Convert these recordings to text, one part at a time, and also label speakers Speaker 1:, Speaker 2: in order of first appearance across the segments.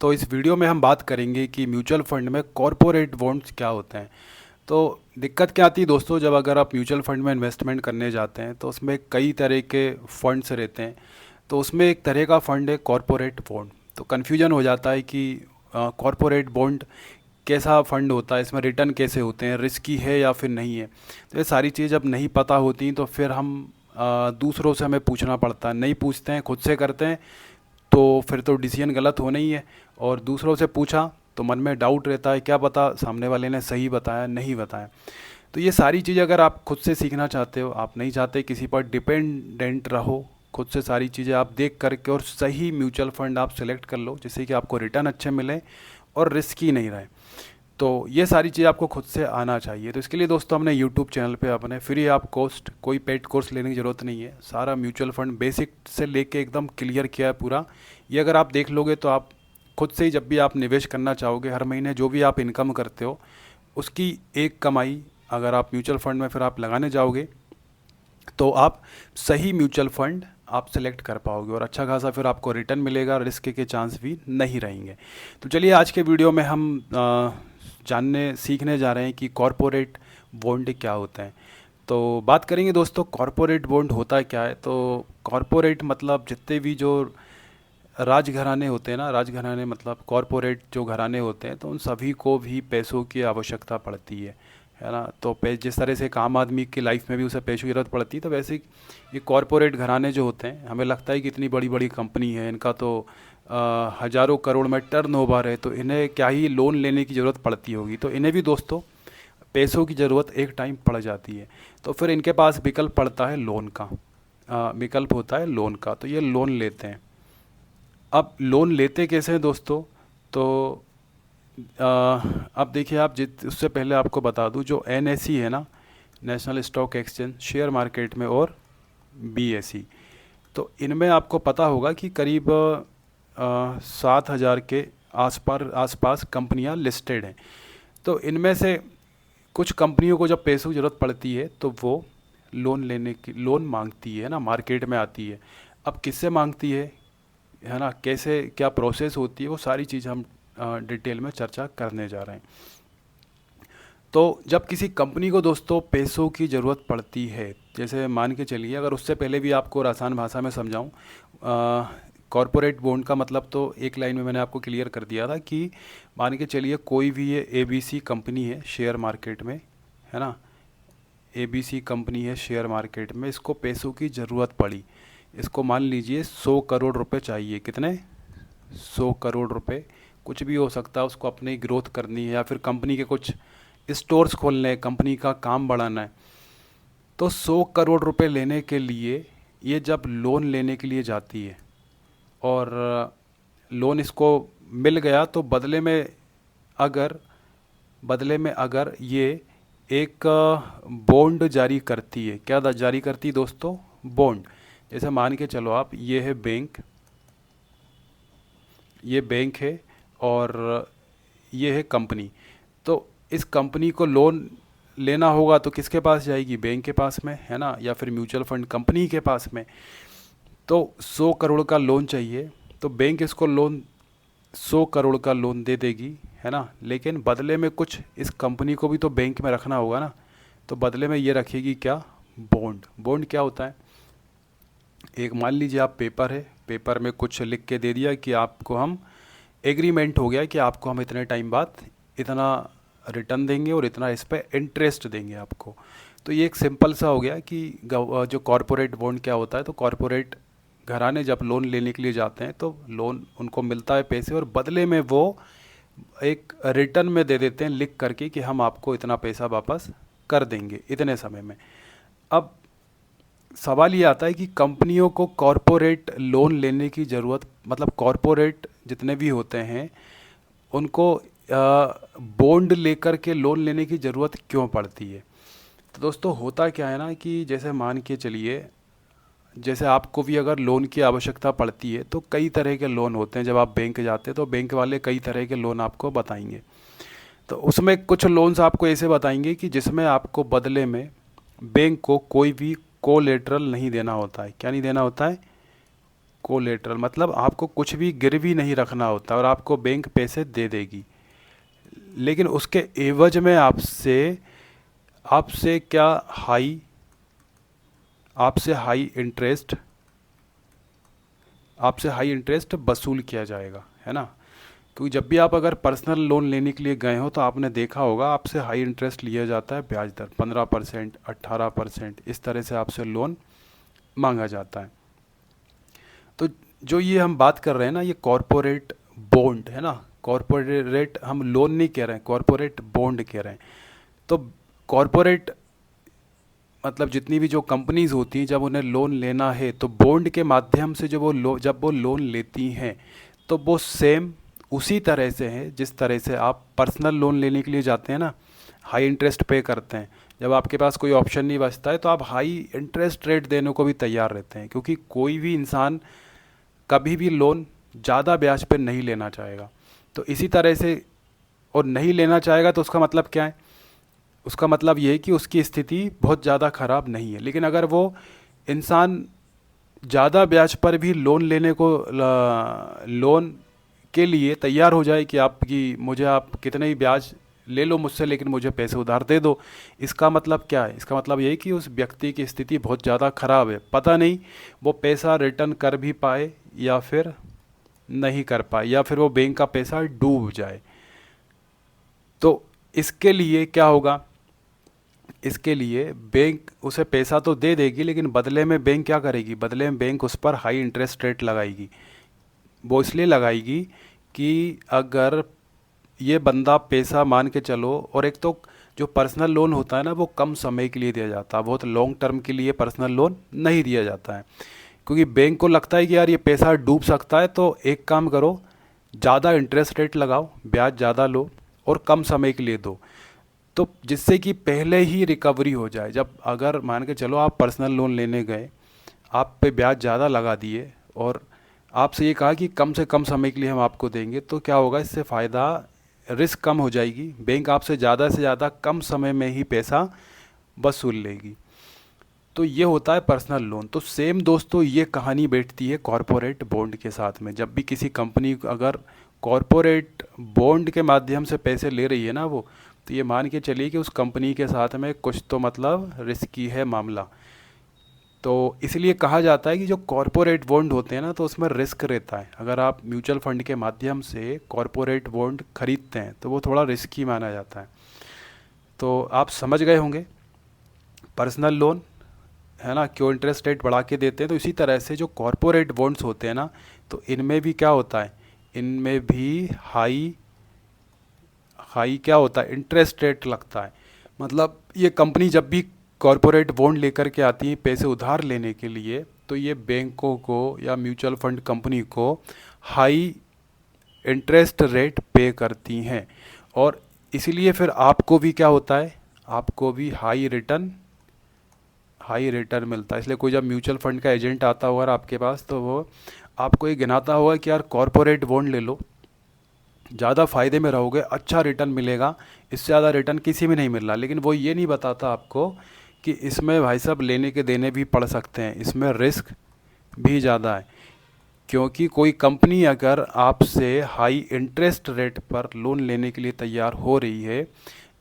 Speaker 1: तो इस वीडियो में हम बात करेंगे कि म्यूचुअल फंड में कॉरपोरेट बॉन्ड्स क्या होते हैं। तो दिक्कत क्या आती है दोस्तों, जब अगर आप म्यूचुअल फंड में इन्वेस्टमेंट करने जाते हैं तो उसमें कई तरह के फंड्स रहते हैं। तो उसमें एक तरह का फंड है कॉरपोरेट बॉन्ड। तो कन्फ्यूजन हो जाता है कि कॉरपोरेट बॉन्ड कैसा फंड होता है, इसमें रिटर्न कैसे होते हैं, रिस्की है या फिर नहीं है। तो ये सारी चीज़ जब नहीं पता होती तो फिर हम दूसरों से हमें पूछना पड़ता है, नहीं पूछते हैं खुद से करते हैं तो फिर तो डिसीजन गलत होना ही है। और दूसरों से पूछा तो मन में डाउट रहता है, क्या पता सामने वाले ने सही बताया नहीं बताया। तो ये सारी चीज़ अगर आप खुद से सीखना चाहते हो, आप नहीं चाहते किसी पर डिपेंडेंट रहो, खुद से सारी चीज़ें आप देख करके और सही म्यूचुअल फंड आप सेलेक्ट कर लो जिससे कि आपको रिटर्न अच्छे मिले और रिस्की नहीं रहे। तो ये सारी चीज़ आपको खुद से आना चाहिए। तो इसके लिए दोस्तों हमने यूट्यूब चैनल पे अपने फ्री आप कोस्ट कोई पेड कोर्स लेने की ज़रूरत नहीं है, सारा म्यूचुअल फंड बेसिक से लेके एकदम क्लियर किया है पूरा। ये अगर आप देख लोगे तो आप खुद से ही जब भी आप निवेश करना चाहोगे, हर महीने जो भी आप इनकम करते हो उसकी एक कमाई अगर आप म्यूचुअल फंड में फिर आप लगाने जाओगे तो आप सही म्यूचुअल फंड आप सेलेक्ट कर पाओगे और अच्छा खासा फिर आपको रिटर्न मिलेगा, रिस्क के चांस भी नहीं रहेंगे। तो चलिए आज के वीडियो में हम जानने सीखने जा रहे हैं कि कॉरपोरेट बॉन्ड क्या होते हैं। तो बात करेंगे दोस्तों कॉरपोरेट बॉन्ड होता क्या है। तो कॉरपोरेट मतलब जितने भी जो राजघराने होते हैं ना, राजघराने मतलब कॉरपोरेट जो घराने होते हैं, तो उन सभी को भी पैसों की आवश्यकता पड़ती है ना। तो जिस तरह से एक आम आदमी की लाइफ में भी उसे पैसों की ज़रूरत पड़ती है, तो वैसे ही ये कॉरपोरेट घराने जो होते हैं, हमें लगता है कि इतनी बड़ी बड़ी कंपनी है, इनका तो हज़ारों करोड़ में टर्न ओवर है, तो इन्हें क्या ही लोन लेने की ज़रूरत पड़ती होगी। तो इन्हें भी दोस्तों पैसों की ज़रूरत एक टाइम पड़ जाती है। तो फिर इनके पास विकल्प पड़ता है लोन का, विकल्प होता है लोन का। तो ये लोन लेते हैं। अब लोन लेते कैसे हैं दोस्तों। तो अब देखिए, आप जित उससे पहले आपको बता दूं, जो एनएसई है ना, national stock exchange share market में, और बीएसई, तो इनमें आपको पता होगा कि करीब 7,000 के आसपास कंपनियां लिस्टेड हैं। तो इनमें से कुछ कंपनियों को जब पैसों की ज़रूरत पड़ती है तो वो लोन मांगती है ना, मार्केट में आती है। अब किससे मांगती है ना, कैसे क्या प्रोसेस होती है, वो सारी चीज़ हम डिटेल में चर्चा करने जा रहे हैं। तो जब किसी कंपनी को दोस्तों पैसों की ज़रूरत पड़ती है, जैसे मान के चलिए, अगर उससे पहले भी आपको और आसान भाषा में समझाऊं, कॉरपोरेट बॉन्ड का मतलब तो एक लाइन में मैंने आपको क्लियर कर दिया था कि मान के चलिए कोई भी ये एबीसी कंपनी है शेयर मार्केट में, है ना, एबीसी कंपनी है शेयर मार्केट में, इसको पैसों की ज़रूरत पड़ी। इसको मान लीजिए 100 करोड़ रुपए चाहिए। कितने? 100 करोड़ रुपए। कुछ भी हो सकता है, उसको अपनी ग्रोथ करनी है या फिर कंपनी के कुछ स्टोर्स खोलने हैं, कंपनी का काम बढ़ाना है। तो 100 करोड़ रुपए लेने के लिए ये जब लोन लेने के लिए जाती है और लोन इसको मिल गया, तो बदले में अगर ये एक बॉन्ड जारी करती है। क्या जारी करती है दोस्तों? बॉन्ड। जैसे मान के चलो आप, ये है बैंक, ये बैंक है और ये है कंपनी। तो इस कंपनी को लोन लेना होगा तो किसके पास जाएगी? बैंक के पास में, है ना, या फिर म्यूचुअल फंड कंपनी के पास में। तो 100 करोड़ का लोन चाहिए, तो बैंक इसको लोन 100 करोड़ का लोन दे देगी, है ना। लेकिन बदले में कुछ इस कंपनी को भी तो बैंक में रखना होगा ना। तो बदले में ये रखेगी क्या? बॉन्ड। बॉन्ड क्या होता है? एक मान लीजिए आप पेपर है, पेपर में कुछ लिख के दे दिया कि आपको हम एग्रीमेंट हो गया कि आपको हम इतने टाइम बाद इतना रिटर्न देंगे और इतना इस पे इंटरेस्ट देंगे आपको। तो ये एक सिंपल सा हो गया कि जो कॉरपोरेट बॉन्ड क्या होता है। तो कॉरपोरेट घराने जब लोन लेने के लिए जाते हैं तो लोन उनको मिलता है पैसे, और बदले में वो एक रिटर्न में दे देते हैं लिख करके कि हम आपको इतना पैसा वापस कर देंगे इतने समय में। अब सवाल ये आता है कि कंपनियों को कॉरपोरेट लोन लेने की ज़रूरत, मतलब कॉरपोरेट जितने भी होते हैं उनको बॉन्ड लेकर के लोन लेने की ज़रूरत क्यों पड़ती है। तो दोस्तों होता क्या है ना, कि जैसे मान के चलिए, जैसे आपको भी अगर लोन की आवश्यकता पड़ती है तो कई तरह के लोन होते हैं। जब आप बैंक जाते हैं तो बैंक वाले कई तरह के लोन आपको बताएंगे। तो उसमें कुछ लोन्स आपको ऐसे बताएंगे कि जिसमें आपको बदले में बैंक को कोई भी कोलेटरल नहीं देना होता है। क्या नहीं देना होता है? कोलेटरल मतलब आपको कुछ भी गिरवी नहीं रखना होता और आपको बैंक पैसे दे देगी, लेकिन उसके एवज में आपसे आपसे क्या हाई आपसे हाई इंटरेस्ट आपसे हाई इंटरेस्ट वसूल किया जाएगा, है ना। क्योंकि जब भी आप अगर पर्सनल लोन लेने के लिए गए हो तो आपने देखा होगा आपसे हाई इंटरेस्ट लिया जाता है, ब्याज दर 15%, 18%, इस तरह से आपसे लोन मांगा जाता है। तो जो ये हम बात कर रहे हैं ना, ये कॉरपोरेट बॉन्ड है ना, कॉरपोरेट हम लोन नहीं कह रहे हैं, कॉरपोरेट बॉन्ड कह रहे हैं। तो कॉरपोरेट मतलब जितनी भी जो कंपनीज होती हैं, जब उन्हें लोन लेना है तो बॉन्ड के माध्यम से जब वो लोन लेती हैं तो वो सेम उसी तरह से है जिस तरह से आप पर्सनल लोन लेने के लिए जाते हैं ना, हाई इंटरेस्ट पे करते हैं। जब आपके पास कोई ऑप्शन नहीं बचता है तो आप हाई इंटरेस्ट रेट देने को भी तैयार रहते हैं, क्योंकि कोई भी इंसान कभी भी लोन ज़्यादा ब्याज पर नहीं लेना चाहेगा। तो इसी तरह से, और नहीं लेना चाहेगा तो उसका मतलब क्या है, उसका मतलब ये है कि उसकी स्थिति बहुत ज़्यादा ख़राब नहीं है। लेकिन अगर वो इंसान ज़्यादा ब्याज पर भी लोन लेने को लोन के लिए तैयार हो जाए कि मुझे आप कितने ही ब्याज ले लो मुझसे, लेकिन मुझे पैसे उधार दे दो, इसका मतलब क्या है, इसका मतलब ये है कि उस व्यक्ति की स्थिति बहुत ज़्यादा ख़राब है। पता नहीं वो पैसा रिटर्न कर भी पाए या फिर नहीं कर पाए, या फिर वो बैंक का पैसा डूब जाए। तो इसके लिए क्या होगा, इसके लिए बैंक उसे पैसा तो दे देगी, लेकिन बदले में बैंक क्या करेगी, बदले में बैंक उस पर हाई इंटरेस्ट रेट लगाएगी। वो इसलिए लगाएगी कि अगर ये बंदा पैसा मान के चलो, और एक तो जो पर्सनल लोन होता है ना वो कम समय के लिए दिया जाता है, बहुत लॉन्ग टर्म के लिए पर्सनल लोन नहीं दिया जाता है, क्योंकि बैंक को लगता है कि यार ये पैसा डूब सकता है, तो एक काम करो, ज़्यादा इंटरेस्ट रेट लगाओ, ब्याज ज़्यादा लो और कम समय के लिए दो, तो जिससे कि पहले ही रिकवरी हो जाए। जब अगर मान के चलो आप पर्सनल लोन लेने गए, आप पे ब्याज ज़्यादा लगा दिए और आपसे ये कहा कि कम से कम समय के लिए हम आपको देंगे, तो क्या होगा, इससे फ़ायदा, रिस्क कम हो जाएगी, बैंक आपसे ज़्यादा से ज़्यादा कम समय में ही पैसा वसूल लेगी। तो ये होता है पर्सनल लोन। तो सेम दोस्तों ये कहानी बैठती है कॉरपोरेट बॉन्ड के साथ में। जब भी किसी कंपनी अगर कॉरपोरेट बॉन्ड के माध्यम से पैसे ले रही है ना वो, तो ये मान के चलिए कि उस कंपनी के साथ में कुछ तो मतलब रिस्की है मामला। तो इसलिए कहा जाता है कि जो कॉरपोरेट बॉन्ड होते हैं ना, तो उसमें रिस्क रहता है। अगर आप म्यूचुअल फंड के माध्यम से कॉरपोरेट बॉन्ड खरीदते हैं तो वो थोड़ा रिस्की माना जाता है। तो आप समझ गए होंगे पर्सनल लोन, है ना, क्यों इंटरेस्ट रेट बढ़ा के देते हैं। तो इसी तरह से जो कॉरपोरेट बॉन्ड्स होते हैं ना, तो इनमें भी क्या होता है, इनमें भी हाई हाई क्या होता है, इंटरेस्ट रेट लगता है। मतलब ये कंपनी जब भी कॉरपोरेट बॉन्ड लेकर के आती है पैसे उधार लेने के लिए, तो ये बैंकों को या म्यूचुअल फंड कंपनी को हाई इंटरेस्ट रेट पे करती हैं, और इसीलिए फिर आपको भी क्या होता है, आपको भी हाई रिटर्न मिलता है। इसलिए कोई जब म्यूचुअल फंड का एजेंट आता होगा आपके पास, तो वो आपको ये गिनाता होगा कि यार कॉरपोरेट बॉन्ड ले लो, ज़्यादा फ़ायदे में रहोगे, अच्छा रिटर्न मिलेगा, इससे ज़्यादा रिटर्न किसी में नहीं मिल रहा। लेकिन वो ये नहीं बताता आपको कि इसमें भाई साहब लेने के देने भी पड़ सकते हैं, इसमें रिस्क भी ज़्यादा है। क्योंकि कोई कंपनी अगर आपसे हाई इंटरेस्ट रेट पर लोन लेने के लिए तैयार हो रही है,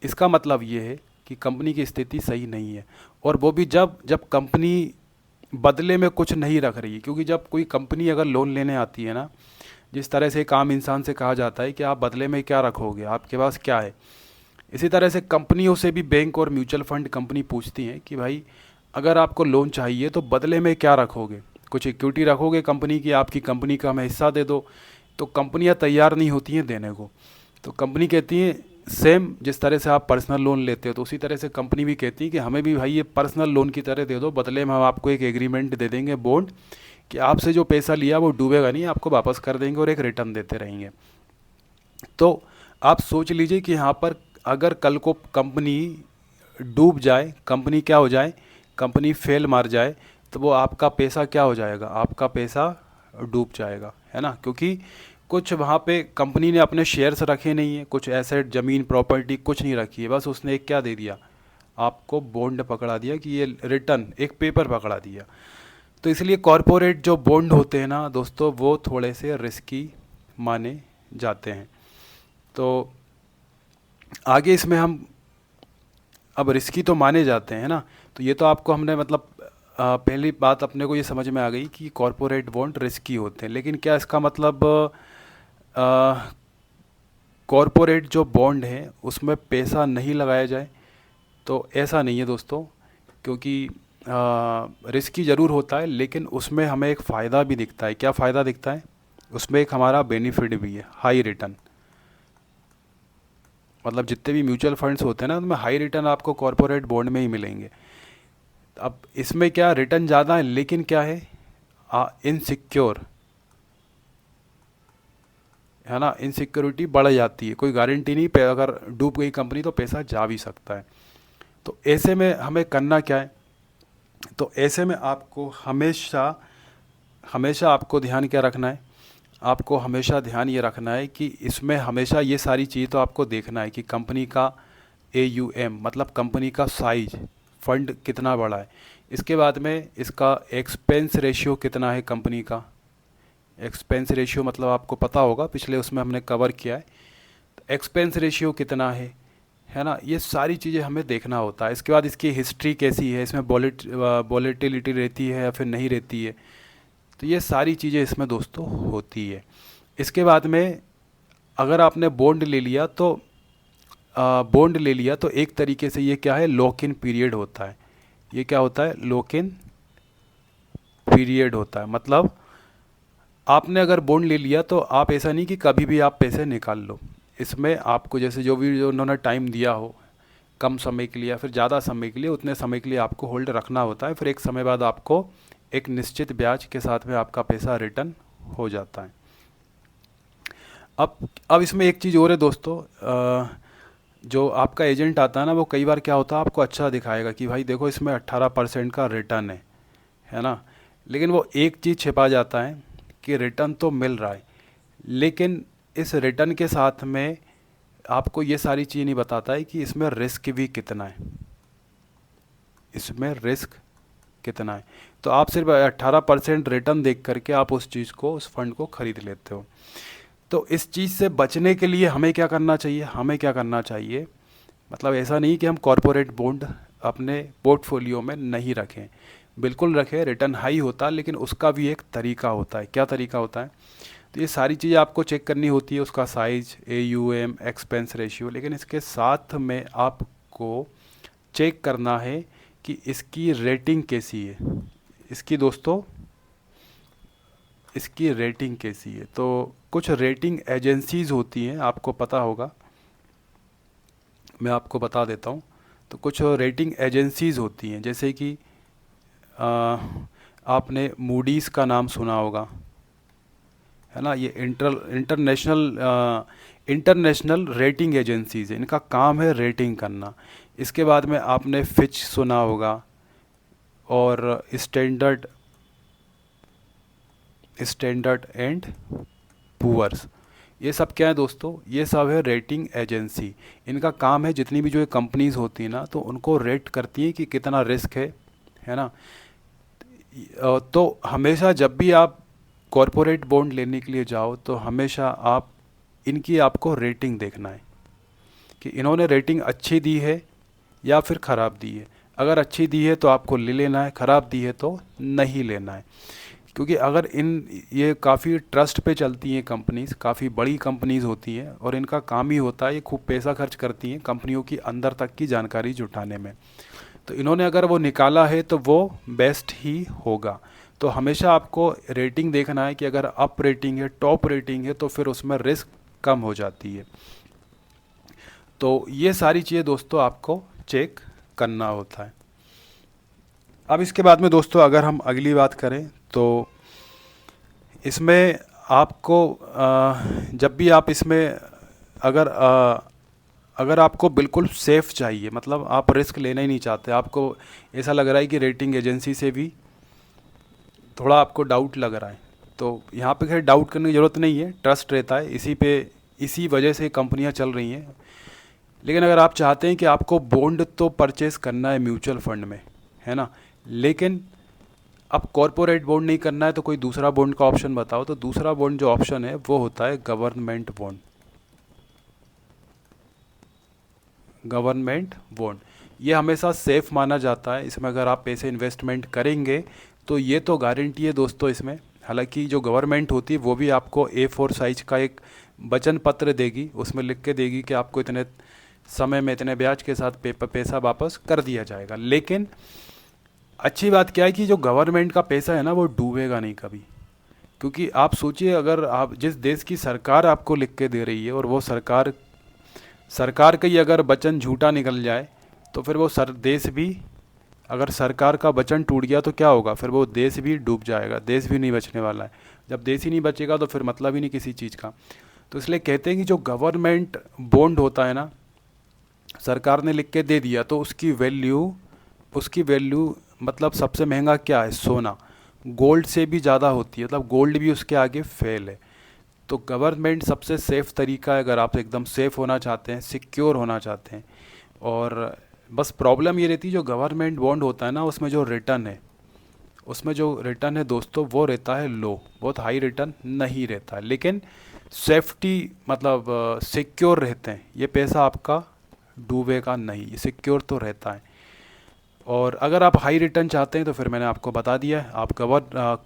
Speaker 1: इसका मतलब ये है कि कंपनी की स्थिति सही नहीं है। और वो भी जब जब कंपनी बदले में कुछ नहीं रख रही है। क्योंकि जब कोई कंपनी अगर लोन लेने आती है ना, जिस तरह से एक आम इंसान से कहा जाता है कि आप बदले में क्या रखोगे, आपके पास क्या है, इसी तरह से कंपनियों से भी बैंक और म्यूचुअल फंड कंपनी पूछती हैं कि भाई अगर आपको लोन चाहिए तो बदले में क्या रखोगे, कुछ इक्विटी रखोगे कंपनी की, आपकी कंपनी का हमें हिस्सा दे दो। तो कंपनियां तैयार नहीं होती हैं देने को। तो कंपनी कहती है सेम जिस तरह से आप पर्सनल लोन लेते हो, तो उसी तरह से कंपनी भी कहती है कि हमें भी भाई ये पर्सनल लोन की तरह दे दो, बदले में हम आपको एक एग्रीमेंट दे देंगे, बॉन्ड, कि आपसे जो पैसा लिया वो डूबेगा नहीं, आपको वापस कर देंगे और एक रिटर्न देते रहेंगे। तो आप सोच लीजिए कि यहाँ पर अगर कल को कंपनी डूब जाए, कंपनी क्या हो जाए, कंपनी फेल मार जाए, तो वो आपका पैसा क्या हो जाएगा, आपका पैसा डूब जाएगा, है ना। क्योंकि कुछ वहाँ पे कंपनी ने अपने शेयर्स रखे नहीं है, कुछ एसेट, ज़मीन, प्रॉपर्टी कुछ नहीं रखी है, बस उसने एक क्या दे दिया, आपको बॉन्ड पकड़ा दिया कि ये रिटर्न, एक पेपर पकड़ा दिया। तो इसलिए कॉरपोरेट जो बॉन्ड होते हैं ना दोस्तों, वो थोड़े से रिस्की माने जाते हैं। तो आगे इसमें हम, अब रिस्की तो माने जाते हैं ना, तो ये तो आपको हमने मतलब पहली बात अपने को ये समझ में आ गई कि कॉरपोरेट बॉन्ड रिस्की होते हैं। लेकिन क्या इसका मतलब कॉरपोरेट जो बॉन्ड है उसमें पैसा नहीं लगाया जाए? तो ऐसा नहीं है दोस्तों, क्योंकि रिस्की ज़रूर होता है, लेकिन उसमें हमें एक फ़ायदा भी दिखता है। क्या फ़ायदा दिखता है? उसमें एक हमारा बेनिफिट भी है, हाई रिटर्न। मतलब जितने भी म्यूचुअल फंड्स होते हैं ना, उनमें हाई रिटर्न आपको कॉरपोरेट बॉन्ड में ही मिलेंगे। अब इसमें क्या रिटर्न ज़्यादा है, लेकिन क्या है, इनसिक्योर है ना, इनसिक्योरिटी बढ़ जाती है, कोई गारंटी नहीं, अगर डूब गई कंपनी तो पैसा जा भी सकता है। तो ऐसे में हमें करना क्या है? तो ऐसे में आपको हमेशा हमेशा आपको ध्यान क्या रखना है? आपको हमेशा ध्यान ये रखना है कि इसमें हमेशा ये सारी चीज़ तो आपको देखना है कि कंपनी का AUM मतलब कंपनी का साइज, फंड कितना बड़ा है। इसके बाद में इसका एक्सपेंस रेशियो कितना है कंपनी का। एक्सपेंस रेशियो मतलब आपको पता होगा, पिछले उसमें हमने कवर किया है। तो एक्सपेंस रेशियो कितना है ना, ये सारी चीज़ें हमें देखना होता है। इसके बाद इसकी हिस्ट्री कैसी है, इसमें वॉलेटिलिटी रहती है या फिर नहीं रहती है, तो ये सारी चीज़ें इसमें दोस्तों होती है। इसके बाद में अगर आपने बॉन्ड ले लिया तो एक तरीके से ये क्या है, लॉक इन पीरियड होता है। ये क्या होता है? लॉक इन पीरियड होता है। मतलब आपने अगर बॉन्ड ले लिया तो आप ऐसा नहीं कि कभी भी आप पैसे निकाल लो। इसमें आपको जैसे जो उन्होंने टाइम दिया हो, कम समय के लिए या फिर ज़्यादा समय के लिए, उतने समय के लिए आपको होल्ड रखना होता है। फिर एक समय बाद आपको एक निश्चित ब्याज के साथ में आपका पैसा रिटर्न हो जाता है। अब इसमें एक चीज़ और है दोस्तों, जो आपका एजेंट आता है ना, वो कई बार क्या होता है, आपको अच्छा दिखाएगा कि भाई देखो इसमें 18% का रिटर्न है ना। लेकिन वो एक चीज़ छिपा जाता है कि रिटर्न तो मिल रहा है, लेकिन इस रिटर्न के साथ में आपको ये सारी चीज़ नहीं बताता है कि इसमें रिस्क भी कितना है। इसमें रिस्क कितना है। तो आप सिर्फ 18% रिटर्न देख करके आप उस चीज़ को, उस फंड को खरीद लेते हो। तो इस चीज़ से बचने के लिए हमें क्या करना चाहिए? मतलब ऐसा नहीं कि हम कॉरपोरेट बॉन्ड अपने पोर्टफोलियो में नहीं रखें, बिल्कुल रखें। रिटर्न हाई होता है, लेकिन उसका भी एक तरीका होता है। क्या तरीका होता है? तो ये सारी चीज़ें आपको चेक करनी होती है, उसका साइज, AUM, एक्सपेंस रेशियो। लेकिन इसके साथ में आपको चेक करना है कि इसकी रेटिंग कैसी है। इसकी दोस्तों, इसकी रेटिंग कैसी है? तो कुछ रेटिंग एजेंसीज़ होती हैं, आपको पता होगा, मैं आपको बता देता हूँ। तो कुछ रेटिंग एजेंसीज़ होती हैं, जैसे कि आपने मूडीज़ का नाम सुना होगा, है ना। ये इंटरनेशनल रेटिंग एजेंसीज़ है, इनका काम है रेटिंग करना। इसके बाद में आपने फिच सुना होगा, और स्टैंडर्ड एंड पुअर्स। ये सब क्या है दोस्तों? ये सब है रेटिंग एजेंसी। इनका काम है, जितनी भी जो कंपनीज होती है ना, तो उनको रेट करती हैं कि कितना रिस्क है ना। तो हमेशा जब भी आप कॉरपोरेट बॉन्ड लेने के लिए जाओ, तो हमेशा इनकी आपको रेटिंग देखना है कि इन्होंने रेटिंग अच्छी दी है या फिर ख़राब दी है। अगर अच्छी दी है तो आपको ले लेना है, ख़राब दी है तो नहीं लेना है। क्योंकि अगर ये काफ़ी ट्रस्ट पे चलती हैं कंपनीज, काफ़ी बड़ी कंपनीज होती हैं, और इनका काम ही होता है, ये खूब पैसा खर्च करती हैं कंपनियों की अंदर तक की जानकारी जुटाने में। तो इन्होंने अगर वो निकाला है तो वो बेस्ट ही होगा। तो हमेशा आपको रेटिंग देखना है कि अगर अप रेटिंग है, टॉप रेटिंग है, तो फिर उसमें रिस्क कम हो जाती है। तो ये सारी चीज़ें दोस्तों आपको चेक करना होता है। अब इसके बाद में दोस्तों अगर हम अगली बात करें, तो इसमें आपको जब भी आप इसमें अगर अगर आपको बिल्कुल सेफ़ चाहिए, मतलब आप रिस्क लेना ही नहीं चाहते, आपको ऐसा लग रहा है कि रेटिंग एजेंसी से भी थोड़ा आपको डाउट लग रहा है, तो यहाँ पे खैर डाउट करने की ज़रूरत नहीं है, ट्रस्ट रहता है, इसी वजह से कंपनियाँ चल रही हैं। लेकिन अगर आप चाहते हैं कि आपको बॉन्ड तो परचेज़ करना है म्यूचुअल फंड में, है ना, लेकिन अब कॉरपोरेट बॉन्ड नहीं करना है तो कोई दूसरा बॉन्ड का ऑप्शन बताओ। तो दूसरा बॉन्ड जो ऑप्शन है वो होता है गवर्नमेंट बॉन्ड। गवर्नमेंट बॉन्ड ये हमेशा सेफ माना जाता है। इसमें अगर आप पैसे इन्वेस्टमेंट करेंगे तो ये तो गारंटी है दोस्तों इसमें। हालांकि जो गवर्नमेंट होती है वो भी आपको A4 साइज का एक वचन पत्र देगी, उसमें लिख के देगी कि आपको इतने समय में इतने ब्याज के साथ पैसा वापस कर दिया जाएगा। लेकिन अच्छी बात क्या है कि जो गवर्नमेंट का पैसा है ना वो डूबेगा नहीं कभी। क्योंकि आप सोचिए, अगर आप जिस देश की सरकार आपको लिख के दे रही है और वो सरकार सरकार का ही अगर वचन झूठा निकल जाए तो फिर वो देश भी, अगर सरकार का वचन टूट गया तो क्या होगा, फिर वो देश भी डूब जाएगा, देश भी नहीं बचने वाला है। जब देश ही नहीं बचेगा तो फिर मतलब ही नहीं किसी चीज़ का। तो इसलिए कहते हैं कि जो गवर्नमेंट बॉन्ड होता है ना, सरकार ने लिख के दे दिया तो उसकी वैल्यू मतलब सबसे महंगा क्या है, सोना। गोल्ड से भी ज़्यादा होती है, मतलब गोल्ड भी उसके आगे फेल है। तो गवर्नमेंट सबसे सेफ़ तरीका है अगर आप एकदम सेफ़ होना चाहते हैं, सिक्योर होना चाहते हैं। और बस प्रॉब्लम ये रहती है जो गवर्नमेंट बॉन्ड होता है ना, उसमें जो रिटर्न है दोस्तों वो रहता है लो, बहुत हाई रिटर्न नहीं रहता है। लेकिन सेफ्टी मतलब सिक्योर रहते हैं, ये पैसा आपका डूबेगा नहीं, ये सिक्योर तो रहता है। और अगर आप हाई रिटर्न चाहते हैं तो फिर मैंने आपको बता दिया है, आप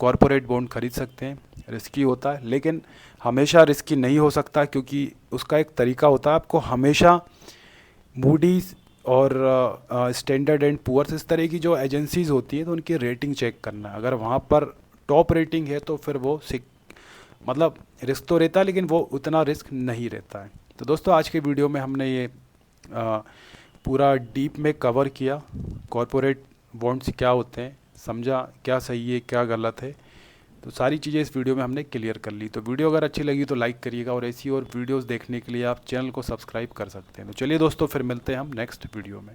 Speaker 1: कॉरपोरेट बॉन्ड खरीद सकते हैं। रिस्की होता है लेकिन हमेशा रिस्की नहीं हो सकता, क्योंकि उसका एक तरीका होता है। आपको हमेशा मूडीज़ और स्टैंडर्ड एंड पुअर्स, इस तरह की जो एजेंसीज होती हैं तो उनकी रेटिंग चेक करना है। अगर वहाँ पर टॉप रेटिंग है तो फिर वो मतलब रिस्क तो रहता है लेकिन वो उतना रिस्क नहीं रहता है। तो दोस्तों आज के वीडियो में हमने ये पूरा डीप में कवर किया, कॉरपोरेट बॉन्ड्स क्या होते हैं, समझा क्या सही है क्या गलत है। तो सारी चीज़ें इस वीडियो में हमने क्लियर कर ली। तो वीडियो अगर अच्छी लगी तो लाइक करिएगा, और ऐसी और वीडियोस देखने के लिए आप चैनल को सब्सक्राइब कर सकते हैं। तो चलिए दोस्तों फिर मिलते हैं हम नेक्स्ट वीडियो में।